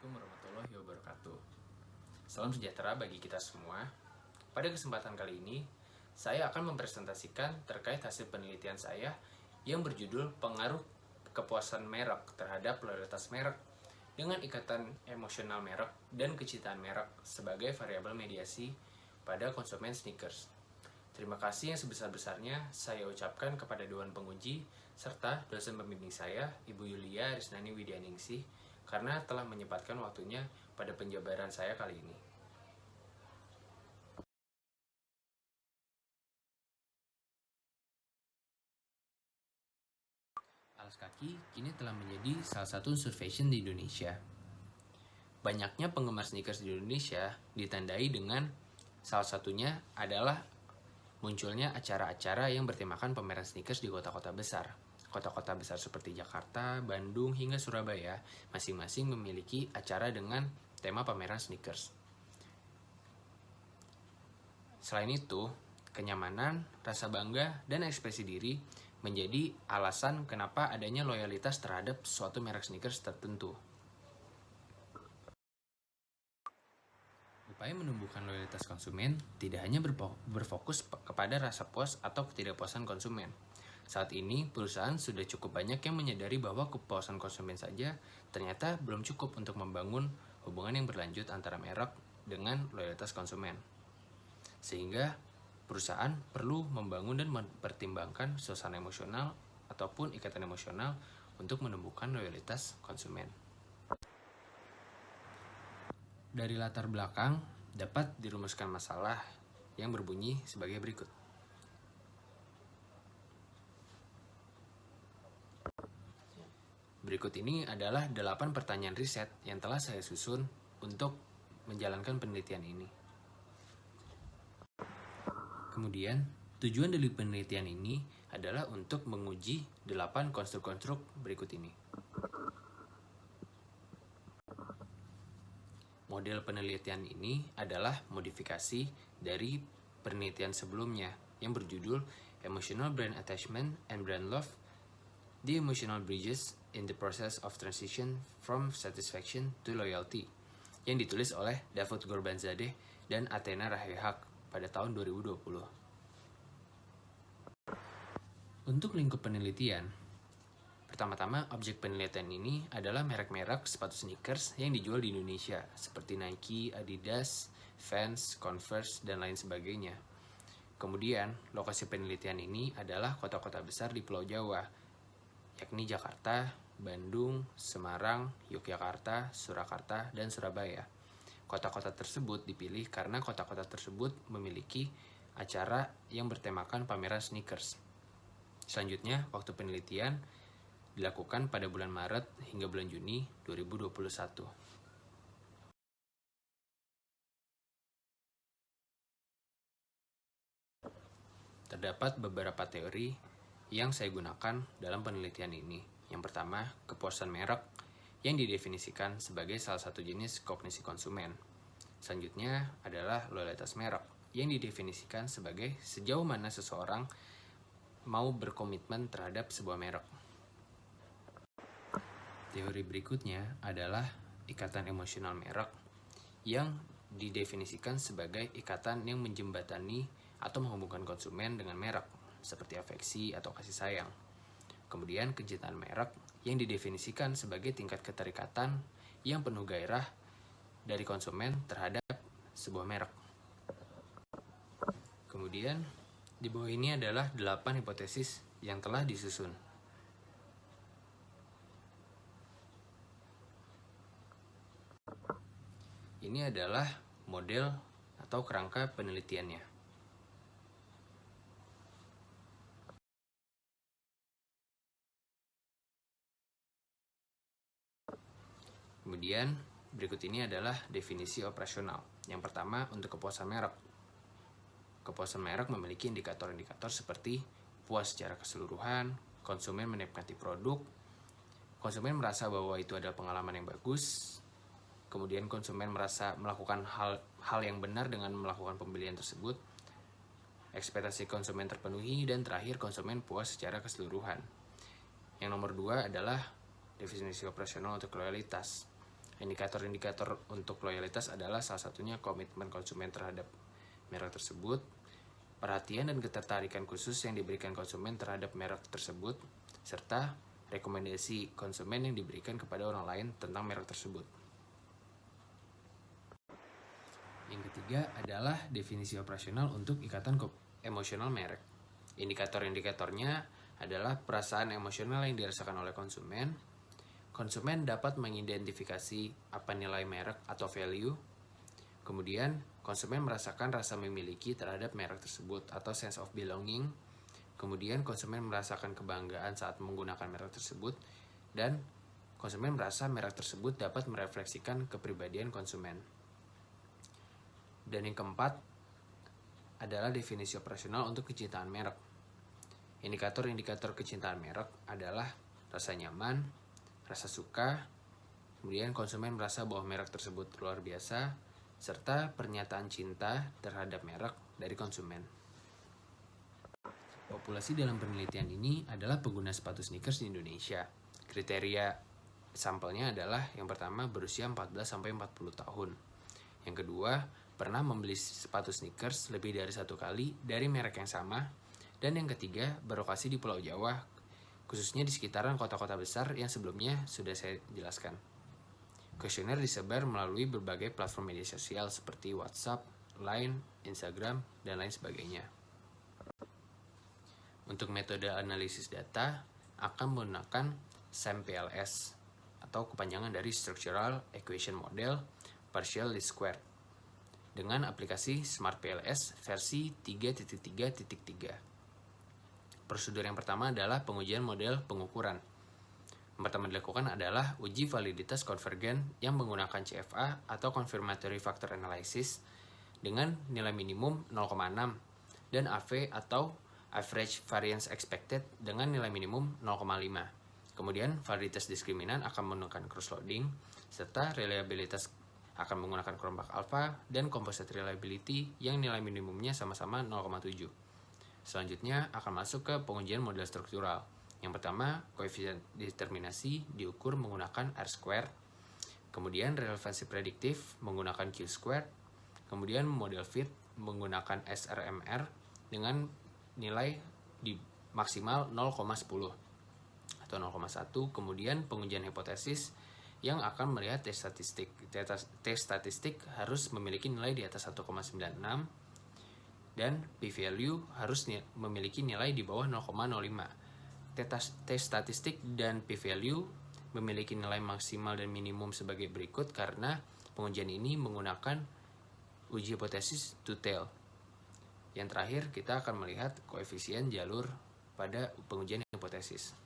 Assalamualaikum warahmatullahi wabarakatuh. Salam sejahtera bagi kita semua. Pada kesempatan kali ini, saya akan mempresentasikan terkait hasil penelitian saya yang berjudul Pengaruh Kepuasan Merek terhadap Loyalitas Merek dengan Ikatan Emosional Merek dan Kecintaan Merek sebagai variabel mediasi pada konsumen sneakers. Terima kasih yang sebesar-besarnya saya ucapkan kepada Dewan Penguji serta dosen pembimbing saya, Ibu Yulia Risnani Widyaningsih, karena telah menyempatkan waktunya pada penjabaran saya kali ini. Alas kaki kini telah menjadi salah satu unsur fashion di Indonesia. Banyaknya penggemar sneakers di Indonesia ditandai dengan salah satunya adalah munculnya acara-acara yang bertemakan pameran sneakers di kota-kota besar. Kota-kota besar seperti Jakarta, Bandung, hingga Surabaya masing-masing memiliki acara dengan tema pameran sneakers. Selain itu, kenyamanan, rasa bangga, dan ekspresi diri menjadi alasan kenapa adanya loyalitas terhadap suatu merek sneakers tertentu. Upaya menumbuhkan loyalitas konsumen tidak hanya berfokus kepada rasa puas atau ketidakpuasan konsumen. Saat ini, perusahaan sudah cukup banyak yang menyadari bahwa kepuasan konsumen saja ternyata belum cukup untuk membangun hubungan yang berlanjut antara merek dengan loyalitas konsumen. Sehingga perusahaan perlu membangun dan mempertimbangkan suasana emosional ataupun ikatan emosional untuk menumbuhkan loyalitas konsumen. Dari latar belakang dapat dirumuskan masalah yang berbunyi sebagai berikut. Berikut ini adalah 8 pertanyaan riset yang telah saya susun untuk menjalankan penelitian ini. Kemudian, tujuan dari penelitian ini adalah untuk menguji 8 konstruk-konstruk berikut ini. Model penelitian ini adalah modifikasi dari penelitian sebelumnya yang berjudul Emotional Brand Attachment and Brand Love: The Emotional Bridges in the Process of Transition from Satisfaction to Loyalty, yang ditulis oleh Davud Ghorbanzadeh dan Athena Rahehak pada tahun 2020. Untuk lingkup penelitian, pertama-tama, objek penelitian ini adalah merek-merek sepatu sneakers yang dijual di Indonesia, seperti Nike, Adidas, Vans, Converse, dan lain sebagainya. Kemudian, lokasi penelitian ini adalah kota-kota besar di Pulau Jawa, yakni Jakarta, Bandung, Semarang, Yogyakarta, Surakarta, dan Surabaya. Kota-kota tersebut dipilih karena kota-kota tersebut memiliki acara yang bertemakan pameran sneakers. Selanjutnya, waktu penelitian dilakukan pada bulan Maret hingga bulan Juni 2021. Terdapat beberapa teori yang saya gunakan dalam penelitian ini. Yang pertama, kepuasan merek yang didefinisikan sebagai salah satu jenis kognisi konsumen. Selanjutnya adalah loyalitas merek yang didefinisikan sebagai sejauh mana seseorang mau berkomitmen terhadap sebuah merek. Teori berikutnya adalah ikatan emosional merek yang didefinisikan sebagai ikatan yang menjembatani atau menghubungkan konsumen dengan merek, seperti afeksi atau kasih sayang. Kemudian kecintaan merek yang didefinisikan sebagai tingkat keterikatan yang penuh gairah dari konsumen terhadap sebuah merek. Kemudian di bawah ini adalah 8 hipotesis yang telah disusun. Ini adalah model atau kerangka penelitiannya. Kemudian, berikut ini adalah definisi operasional. Yang pertama, untuk kepuasan merek. Kepuasan merek memiliki indikator-indikator seperti puas secara keseluruhan, konsumen menikmati produk, konsumen merasa bahwa itu adalah pengalaman yang bagus, kemudian konsumen merasa melakukan hal yang benar dengan melakukan pembelian tersebut, ekspektasi konsumen terpenuhi, dan terakhir konsumen puas secara keseluruhan. Yang nomor 2 adalah definisi operasional untuk loyalitas. Indikator-indikator untuk loyalitas adalah salah satunya komitmen konsumen terhadap merek tersebut, perhatian dan ketertarikan khusus yang diberikan konsumen terhadap merek tersebut, serta rekomendasi konsumen yang diberikan kepada orang lain tentang merek tersebut. Yang ketiga adalah definisi operasional untuk ikatan emosional merek. Indikator-indikatornya adalah perasaan emosional yang dirasakan oleh konsumen. Konsumen dapat mengidentifikasi apa nilai merek atau value. Kemudian, konsumen merasakan rasa memiliki terhadap merek tersebut atau sense of belonging. Kemudian, konsumen merasakan kebanggaan saat menggunakan merek tersebut. Dan konsumen merasa merek tersebut dapat merefleksikan kepribadian konsumen. Dan yang keempat adalah definisi operasional untuk kecintaan merek. Indikator-indikator kecintaan merek adalah rasa nyaman, rasa suka, kemudian konsumen merasa bahwa merek tersebut luar biasa, serta pernyataan cinta terhadap merek dari konsumen. Populasi dalam penelitian ini adalah pengguna sepatu sneakers di Indonesia. Kriteria sampelnya adalah yang pertama berusia 14-40 tahun. Yang kedua, pernah membeli sepatu sneakers lebih dari 1 kali dari merek yang sama. Dan yang ketiga, berlokasi di Pulau Jawa, khususnya di sekitaran kota-kota besar yang sebelumnya sudah saya jelaskan. Kuesioner disebar melalui berbagai platform media sosial seperti WhatsApp, Line, Instagram, dan lain sebagainya. Untuk metode analisis data akan menggunakan SEM-PLS atau kepanjangan dari Structural Equation Model Partial Least Squared dengan aplikasi Smart PLS versi 3.3.3. Prosedur yang pertama adalah pengujian model pengukuran. Yang pertama dilakukan adalah uji validitas konvergen yang menggunakan CFA atau Confirmatory Factor Analysis dengan nilai minimum 0,6 dan AV atau Average Variance Expected dengan nilai minimum 0,5. Kemudian validitas diskriminan akan menggunakan cross-loading serta reliabilitas akan menggunakan kelompok alpha dan composite reliability yang nilai minimumnya sama-sama 0,7. Selanjutnya akan masuk ke pengujian model struktural. Yang pertama, koefisien determinasi diukur menggunakan R-square. Kemudian relevansi prediktif menggunakan Q-square. Kemudian model fit menggunakan SRMR dengan nilai di maksimal 0,10 atau 0,1. Kemudian pengujian hipotesis yang akan melihat tes statistik. Tes statistik harus memiliki nilai di atas 1,96 dan p-value harus memiliki nilai di bawah 0,05. Tes statistik dan p-value memiliki nilai maksimal dan minimum sebagai berikut karena pengujian ini menggunakan uji hipotesis to tail. Yang terakhir, kita akan melihat koefisien jalur pada pengujian hipotesis.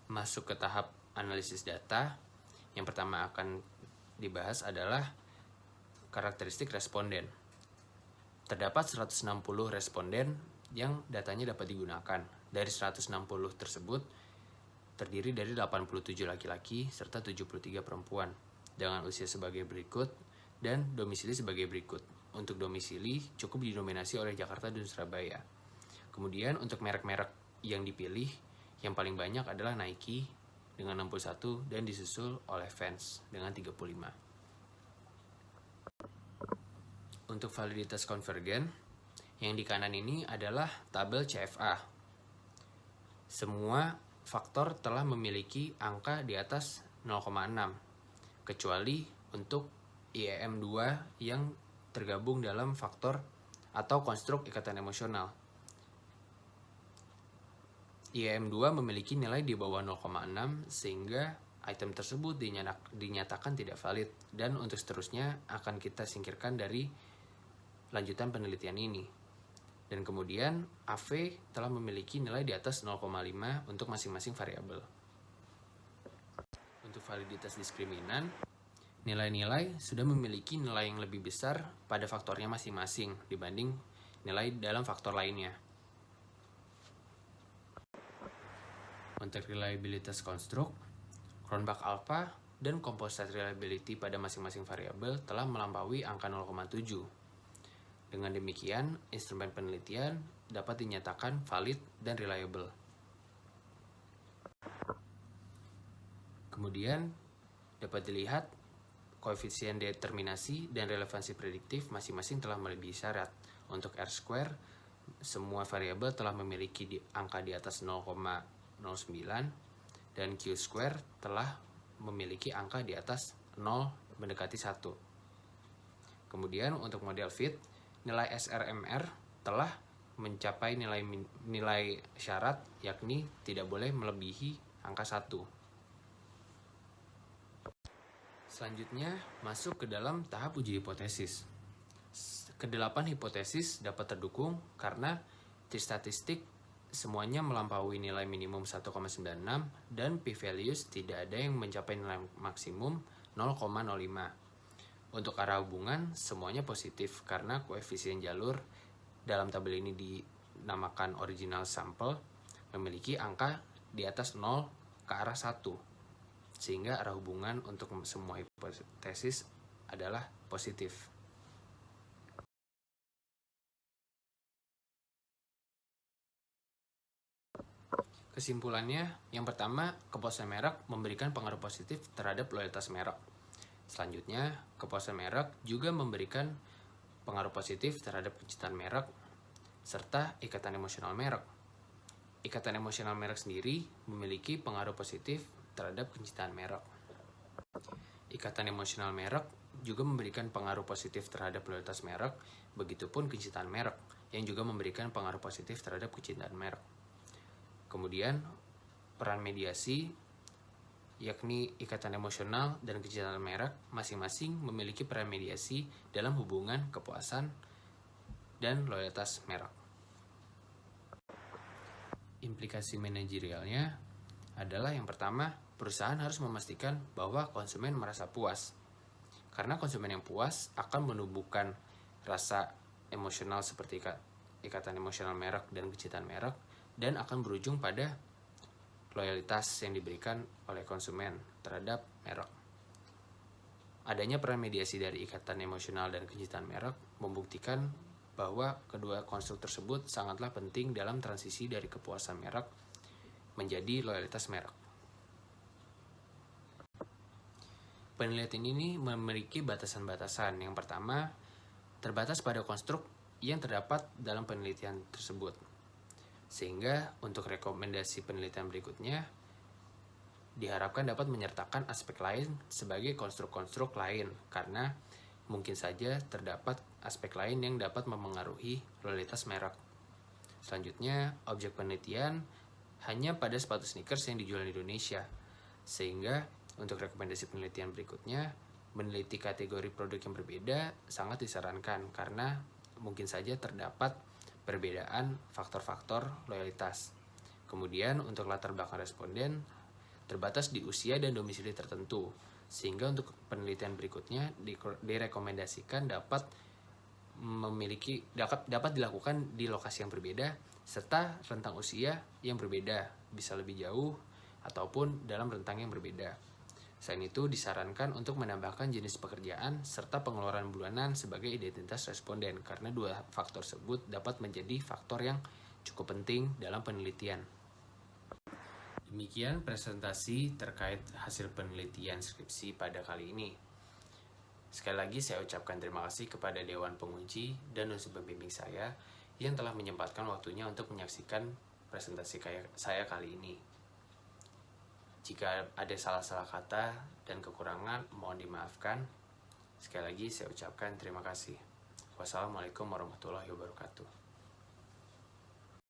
Masuk ke tahap analisis data. Yang pertama akan dibahas adalah karakteristik responden. Terdapat 160 responden yang datanya dapat digunakan. Dari 160 tersebut terdiri dari 87 laki-laki serta 73 perempuan dengan usia sebagai berikut dan domisili sebagai berikut. Untuk domisili cukup didominasi oleh Jakarta dan Surabaya. Kemudian untuk merek-merek yang dipilih, yang paling banyak adalah Nike dengan 61 dan disusul oleh Vans dengan 35. Untuk validitas konvergen, yang di kanan ini adalah tabel CFA. Semua faktor telah memiliki angka di atas 0,6, kecuali untuk IEM2 yang tergabung dalam faktor atau konstruk ikatan emosional. IEM2 memiliki nilai di bawah 0,6 sehingga item tersebut dinyatakan tidak valid dan untuk seterusnya akan kita singkirkan dari lanjutan penelitian ini. Dan kemudian AV telah memiliki nilai di atas 0,5 untuk masing-masing variabel. Untuk validitas diskriminan, nilai-nilai sudah memiliki nilai yang lebih besar pada faktornya masing-masing dibanding nilai dalam faktor lainnya. Untuk reliabilitas konstruk, Cronbach alpha dan composite reliability pada masing-masing variabel telah melampaui angka 0,7. Dengan demikian, instrumen penelitian dapat dinyatakan valid dan reliable. Kemudian dapat dilihat koefisien determinasi dan relevansi prediktif masing-masing telah melebihi syarat. Untuk R-square, semua variabel telah memiliki angka di atas 0,09 dan Q-square telah memiliki angka di atas 0 mendekati 1. Kemudian untuk model fit, nilai SRMR telah mencapai nilai syarat, yakni tidak boleh melebihi angka 1. Selanjutnya masuk ke dalam tahap uji hipotesis. Kedelapan hipotesis dapat terdukung karena t-statistik semuanya melampaui nilai minimum 1,96 dan p-values tidak ada yang mencapai nilai maksimum 0,05. Untuk arah hubungan semuanya positif karena koefisien jalur dalam tabel ini dinamakan original sample memiliki angka di atas 0 ke arah 1, sehingga arah hubungan untuk semua hipotesis adalah positif. Kesimpulannya, yang pertama, kepuasan merek memberikan pengaruh positif terhadap loyalitas merek. Selanjutnya, kepuasan merek juga memberikan pengaruh positif terhadap kecintaan merek serta ikatan emosional merek. Ikatan emosional merek sendiri memiliki pengaruh positif terhadap kecintaan merek. Ikatan emosional merek juga memberikan pengaruh positif terhadap loyalitas merek, begitupun kecintaan merek yang juga memberikan pengaruh positif terhadap kecintaan merek. Kemudian, peran mediasi, yakni ikatan emosional dan kecintaan merek, masing-masing memiliki peran mediasi dalam hubungan kepuasan dan loyalitas merek. Implikasi manajerialnya adalah yang pertama, perusahaan harus memastikan bahwa konsumen merasa puas. Karena konsumen yang puas akan menumbuhkan rasa emosional seperti ikatan emosional merek dan kecintaan merek, dan akan berujung pada loyalitas yang diberikan oleh konsumen terhadap merek. Adanya peran mediasi dari ikatan emosional dan kecintaan merek membuktikan bahwa kedua konstruk tersebut sangatlah penting dalam transisi dari kepuasan merek menjadi loyalitas merek. Penelitian ini memiliki batasan-batasan. Yang pertama, terbatas pada konstruk yang terdapat dalam penelitian tersebut. Sehingga untuk rekomendasi penelitian berikutnya diharapkan dapat menyertakan aspek lain sebagai konstruk-konstruk lain, karena mungkin saja terdapat aspek lain yang dapat mempengaruhi loyalitas merek. Selanjutnya, objek penelitian hanya pada sepatu sneakers yang dijual di Indonesia, sehingga untuk rekomendasi penelitian berikutnya meneliti kategori produk yang berbeda sangat disarankan karena mungkin saja terdapat perbedaan faktor-faktor loyalitas. Kemudian untuk latar belakang responden terbatas di usia dan domisili tertentu, sehingga untuk penelitian berikutnya direkomendasikan dapat dilakukan di lokasi yang berbeda serta rentang usia yang berbeda, bisa lebih jauh ataupun dalam rentang yang berbeda. Selain itu, disarankan untuk menambahkan jenis pekerjaan serta pengeluaran bulanan sebagai identitas responden, karena dua faktor tersebut dapat menjadi faktor yang cukup penting dalam penelitian. Demikian presentasi terkait hasil penelitian skripsi pada kali ini. Sekali lagi saya ucapkan terima kasih kepada Dewan Penguji dan unsur pembimbing saya yang telah menyempatkan waktunya untuk menyaksikan presentasi saya kali ini. Jika ada salah-salah kata dan kekurangan, mohon dimaafkan. Sekali lagi saya ucapkan terima kasih. Wassalamualaikum warahmatullahi wabarakatuh.